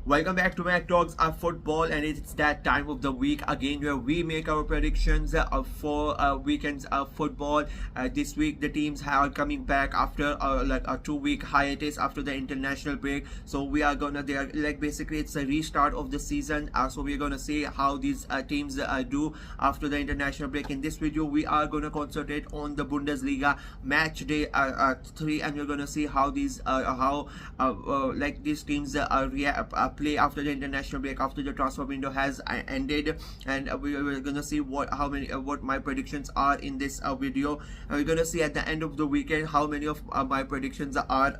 Welcome back to Mac Talks of Football, and it's that time of the week again where we make our predictions for weekends of football. This week, the teams are coming back after like a 2 week hiatus after the international break. So we are gonna, they are like basically it's a restart of the season. So we're gonna see how these teams do after the international break. In this video, we are gonna concentrate on the Bundesliga match day 3, and we're gonna see how these like these teams play after the international break, after the transfer window has ended, and we're gonna see what my predictions are in this video. We're gonna see at the end of the weekend how many of my predictions are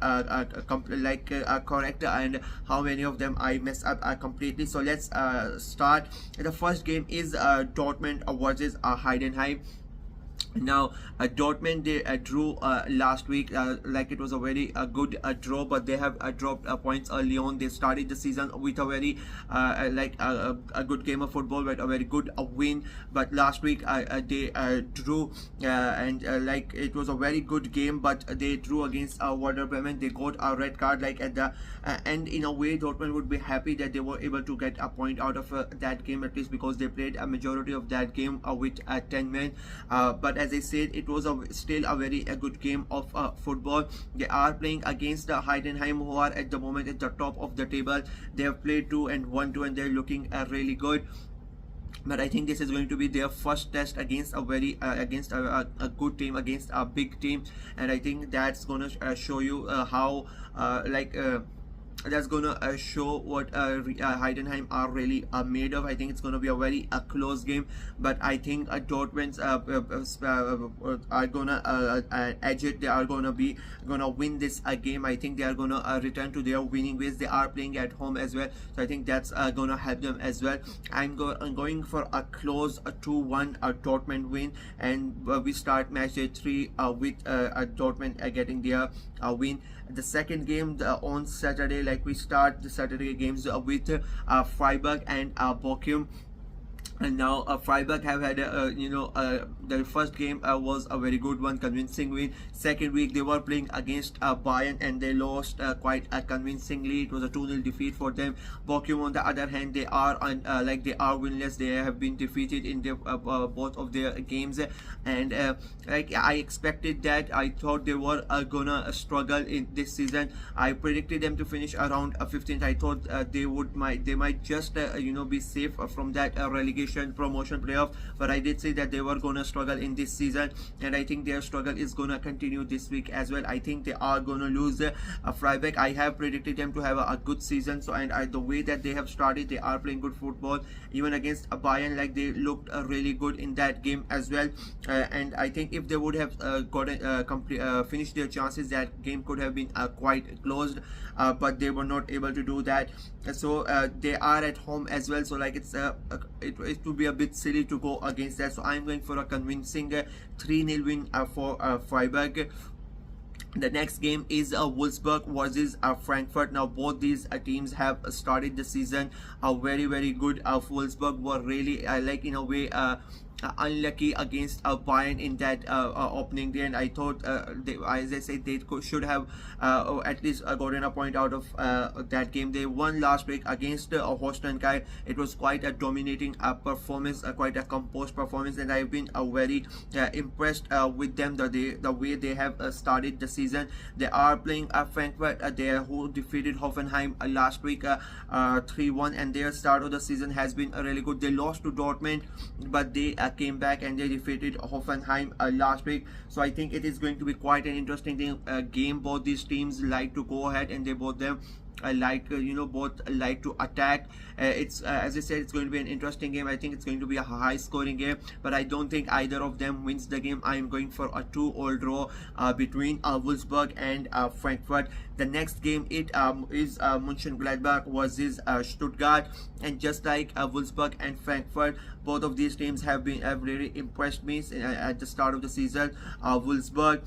correct and how many of them I mess up completely. So let's start. The first game is Dortmund versus Heidenheim. Now Dortmund, they drew last week, like it was a very good draw, but they have dropped points early on. They started the season with a very a good game of football, with a very good win, but last week they drew, and like it was a very good game, but they drew against Werder Bremen. They got a red card like at the end. In a way, Dortmund would be happy that they were able to get a point out of that game, at least because they played a majority of that game with 10 men, but as I said, it was still a very good game of football. They are playing against Heidenheim, who are at the moment at the top of the table. They have played 2 and won 2, and they're looking really good. But I think this is going to be their first test against a very against a good team, against a big team, and I think that's gonna show you how that's gonna show what Heidenheim are really made of. I think it's gonna be a very close game, but I think Dortmund are gonna edge it. They are gonna win this game. I think they are gonna return to their winning ways. They are playing at home as well, so I think that's gonna help them as well. I'm going for a close 2-1 Dortmund win, and we start match day 3 with Dortmund getting their win. The second game on Saturday, like we start the Saturday games with Freiburg and Bochum. And now Freiburg have had their first game was a very good one, convincing win. Second week they were playing against Bayern, and they lost quite convincingly. It was a 2-0 defeat for them. Bochum, on the other hand, they are they are winless. They have been defeated in their, both of their games, and like I expected that. I thought they were gonna struggle in this season. I predicted them to finish around 15th. I thought they might just be safe from that relegation promotion playoff, but I did say that they were gonna struggle in this season, and I think their struggle is gonna continue this week as well. I think they are gonna lose Freiburg. I have predicted them to have a good season, so the way that they have started, they are playing good football. Even against Bayern, like they looked really good in that game as well, and I think if they would have finished their chances, that game could have been quite closed, but they were not able to do that. So they are at home as well, so like it would be a bit silly to go against that. So I'm going for a convincing 3-0 win for Freiburg. The next game is Wolfsburg versus Frankfurt. Now both these teams have started the season very good. Wolfsburg were really in a way unlucky against Bayern in that opening day, and I thought as I said, they should have at least gotten a point out of that game. They won last week against Holstein-Kiel. It was quite a dominating performance, quite a composed performance, and I've been very impressed with them, the way they have started the season. They are playing Frankfurt, who defeated Hoffenheim last week 3-1, and their start of the season has been really good. They lost to Dortmund, but they came back and they defeated Hoffenheim last week. So I think it is going to be quite an interesting game. Both these teams like to go ahead, and they both like to attack. It's as I said, it's going to be an interesting game. I think it's going to be a high scoring game, but I don't think either of them wins the game. I am going for a 2-2 draw between Wolfsburg and Frankfurt. The next game is Mönchengladbach versus Stuttgart, and just like Wolfsburg and Frankfurt, both of these teams have really impressed me at the start of the season. Wolfsburg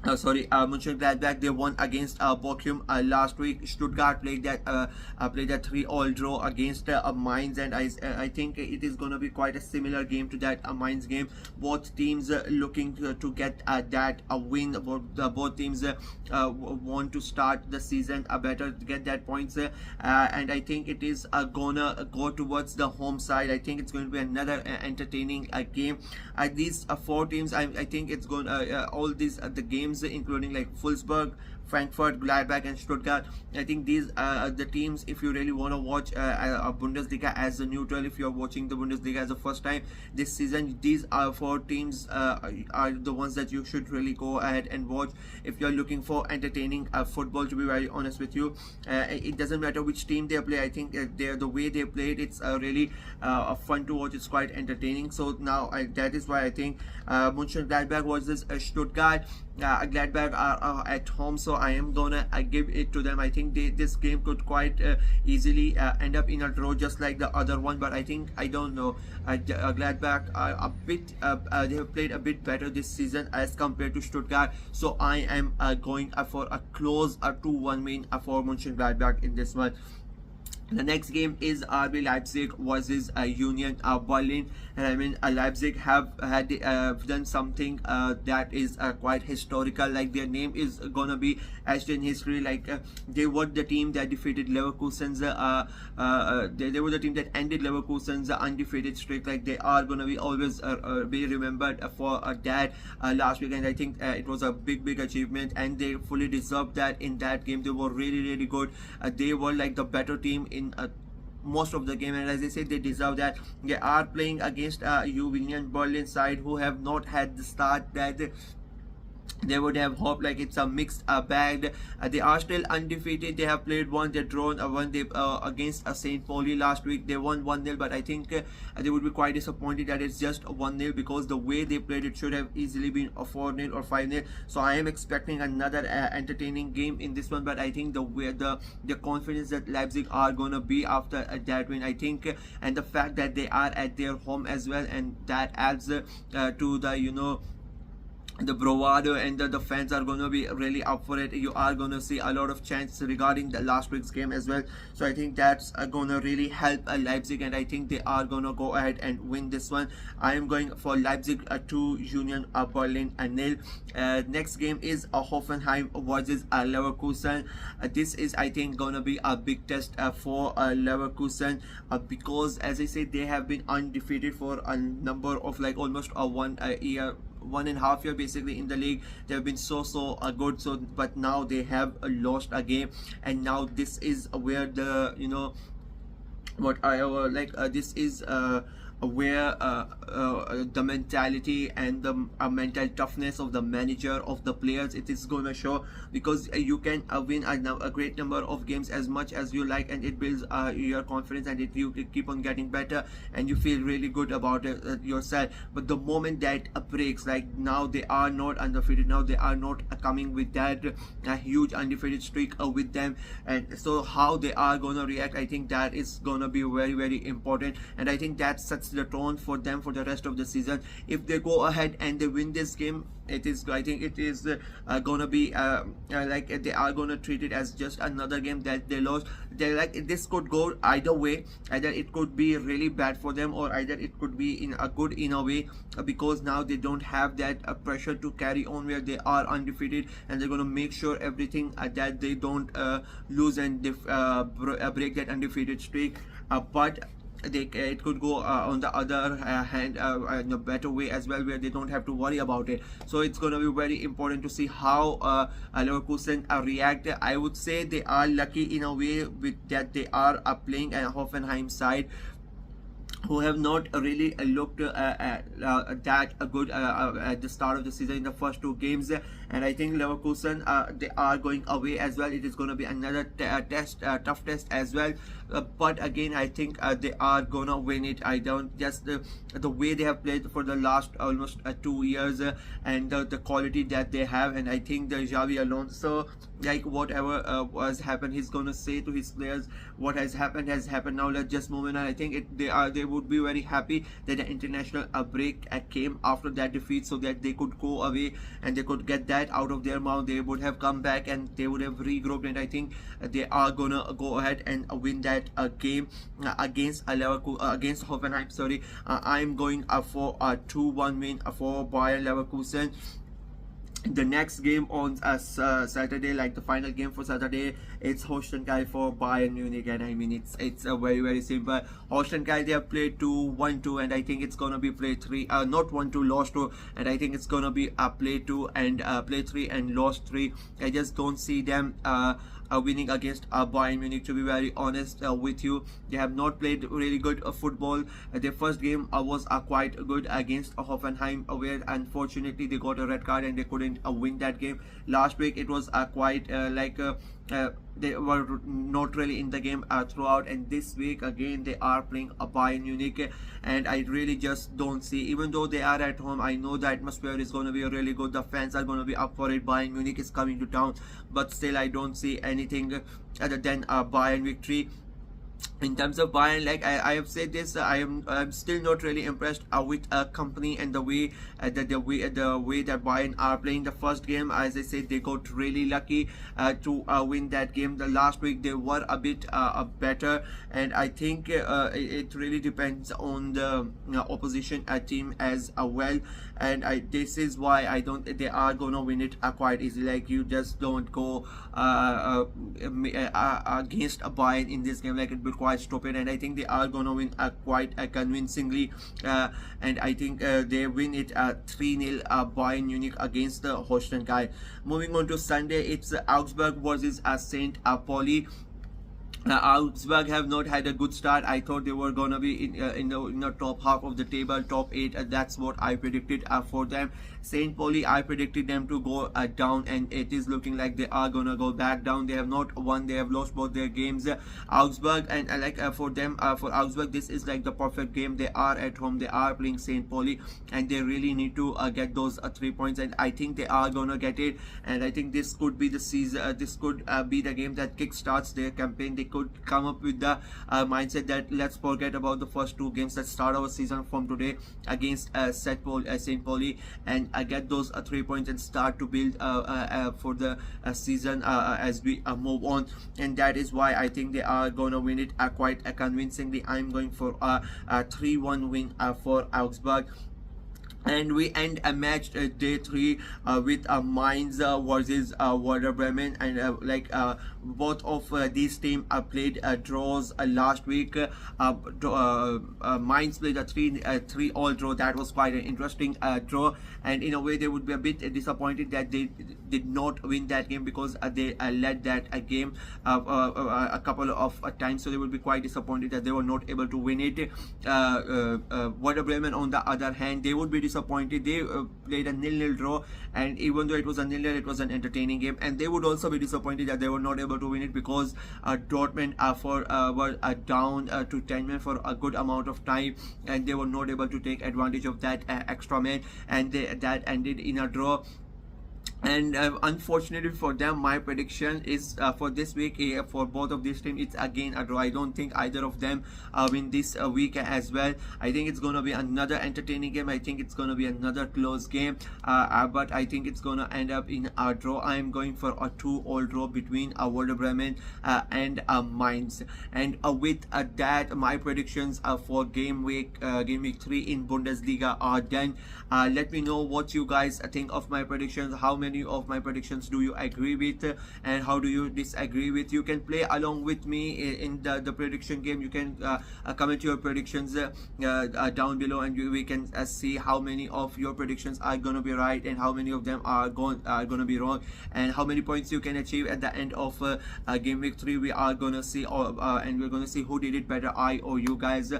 Mönchengladbach, they won against Bochum last week. Stuttgart played a 3-all draw against Mainz, and I think it is going to be quite a similar game to that Mainz game. Both teams looking to get that a win. Both teams want to start the season better, to get that points, and I think it is gonna go towards the home side. I think it's going to be another entertaining game. These four teams, I think it's going all these the games, including like Wolfsburg, Frankfurt, Gladbach, and Stuttgart. I think these are the teams. If you really want to watch a Bundesliga as a neutral, if you're watching the Bundesliga as the first time this season, these are four teams are the ones that you should really go ahead and watch if you're looking for entertaining football. To be very honest with you, it doesn't matter which team they play. I think the way they played, it's really fun to watch. It's quite entertaining. So now that is why I think Mönchengladbach versus Stuttgart. Gladbach are at home, so I am gonna give it to them. I think this game could quite easily end up in a draw, just like the other one. But I don't know. Gladbach are a bit. They have played a bit better this season as compared to Stuttgart. So I am going for a close 2-1 win for Mönchengladbach in this one. The next game is RB Leipzig versus Union Berlin, and I mean Leipzig have had done something that is quite historical. Like their name is gonna be etched in history. Like they were the team that defeated Leverkusen's. They were the team that ended Leverkusen's undefeated streak. Like they are gonna be always be remembered for that last week, and I think it was a big achievement, and they fully deserved that. In that game, they were really good. They were like the better team in most of the game, and as I said, they deserve that. They are playing against Union Berlin side, who have not had the start that they would have hoped. Like it's a mixed bag. They are still undefeated. They have played one, they drawn one. They against St. Pauli last week, they won 1-0, but I think they would be quite disappointed that it's just 1-0, because the way they played, it should have easily been a 4-0 or 5-0. So I am expecting another entertaining game in this one. But I think the way the confidence that Leipzig are gonna be after that win, I think, and the fact that they are at their home as well, and that adds to the the bravado, and the fans are going to be really up for it. You are going to see a lot of chants regarding the last week's game as well. So I think that's going to really help Leipzig, and I think they are going to go ahead and win this one. I am going for Leipzig 2, Union Berlin 0. Next game is Hoffenheim versus Leverkusen. This is, I think, going to be a big test for Leverkusen, because as I said, they have been undefeated for a number of like almost 1.5 year basically in the league. They have been so good. So but now they have lost a game, and now this is where the what I like this is where the mentality and the mental toughness of the manager, of the players, it is going to show, because you can win a great number of games as much as you like, and it builds your confidence, and you keep on getting better, and you feel really good about it yourself. But the moment that breaks, like now they are not undefeated, now they are not coming with that huge undefeated streak with them, and so how they are going to react, I think that is going to be very important, and I think that sets the tone for them for the rest of the season. If they go ahead and they win this game, it is, I think it is gonna be like they are gonna treat it as just another game that they lost. They like this could go either way. Either it could be really bad for them, or either it could be in a good in a way, because now they don't have that pressure to carry on, where they are undefeated, and they're gonna make sure everything that they don't lose and break that undefeated streak. But it could go on the other hand in a better way as well, where they don't have to worry about it. So it's going to be very important to see how Leverkusen react. I would say they are lucky in a way with that they are playing a Hoffenheim side who have not really looked that good at the start of the season in the first two games, and I think Leverkusen they are going away as well. It is going to be another tough test as well, but again I think they are gonna win it. I don't just the way they have played for the last almost 2 years, and the quality that they have, and I think the Xavi Alonso like whatever was happened, he's gonna say to his players, what has happened, now let's just move on. And I think they would be very happy that the international break came after that defeat, so that they could go away and they could get that out of their mouth. They would have come back and they would have regrouped, and I think they are gonna go ahead and win that game against against Hoffenheim. Sorry, I'm going for a 2-1 win for Bayern Leverkusen. The next game on Saturday, like the final game for Saturday, it's Holstein Kiel for Bayern Munich. And I mean, it's a very simple. Holstein Kiel, they have played 2-1-2, and I think it's gonna be play 3, not 1-2, lost 2, and I think it's gonna be play 2 and play 3 and lost 3. I just don't see them winning against Bayern Munich, to be very honest with you. They have not played really good football. Their first game was quite good against Hoffenheim, where unfortunately they got a red card and they couldn't win that game. Last week it was quite they were not really in the game throughout, and this week again they are playing a Bayern Munich, and I really just don't see, even though they are at home, I know the atmosphere is going to be really good, the fans are going to be up for it, Bayern Munich is coming to town, but still I don't see anything other than a Bayern victory. In terms of Bayern, like I have said this, I'm still not really impressed with company and the way the way that Bayern are playing. The first game, as I said, they got really lucky to win that game. The last week they were a bit better, and I think it really depends on the opposition team as well. And this is why I don't. They are gonna win it quite easily. Like, you just don't go against a Bayern in this game. Like, it will be quite stupid, and I think they are gonna win quite convincingly. And I think they win it 3-0 Bayern Munich against the Holstein Kiel. Moving on to Sunday, it's Augsburg versus St. Pauli. Augsburg have not had a good start. I thought they were gonna be in the top half of the table, top 8. That's what I predicted for them. St. Pauli, I predicted them to go down, and it is looking like they are gonna go back down. They have not won, they have lost both their games. Augsburg, and for them, for Augsburg, this is like the perfect game. They are at home, they are playing St. Pauli, and they really need to get those 3 points, and I think they are gonna get it. And I think this could be the season, this could be the game that kickstarts their campaign. They could come up with the mindset that let's forget about the first 2 games, let's start our season from today against St. Pauli, and get those 3 points and start to build for the season as we move on. And that is why I think they are gonna win it quite convincingly. I'm going for a 3-1 win for Augsburg. And we end a match day 3 with Mainz versus Werder Bremen, and both of these teams played draws last week. Mainz played a 3-3 draw. That was quite an interesting draw, and in a way they would be a bit disappointed that they did not win that game, because they led that game a couple of times, so they would be quite disappointed that they were not able to win it. Werder Bremen, on the other hand, they would be disappointed. They played a 0-0 draw, and even though it was a 0-0, it was an entertaining game, and they would also be disappointed that they were not able to win it, because Dortmund were down to 10 men for a good amount of time, and they were not able to take advantage of that extra man, and that ended in a draw. And unfortunately for them, my prediction is for this week, for both of these teams, it's again a draw. I don't think either of them win this week as well. I think it's going to be another entertaining game. I think it's going to be another close game, but I think it's going to end up in a draw. I'm going for a 2-2 draw between Werder Bremen and Mainz. And with that, my predictions for game week 3 in Bundesliga are done. Let me know what you guys think of my predictions. How many of my predictions do you agree with, and how do you disagree with? You can play along with me in the prediction game. You can comment your predictions down below, and we can see how many of your predictions are going to be right and how many of them are going to be wrong, and how many points you can achieve at the end of game week 3. We are going to see, and we're going to see who did it better, I or you guys.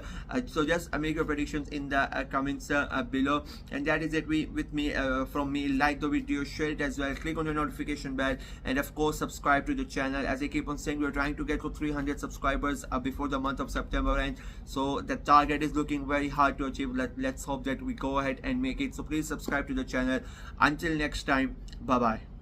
So just make your predictions in the comments below. And that is it with me from me. Like the video, share it as well, click on the notification bell, and of course subscribe to the channel. As I keep on saying, we're trying to get to 300 subscribers before the month of September end, so the target is looking very hard to achieve. Let's hope that we go ahead and make it. So please subscribe to the channel. Until next time, bye bye.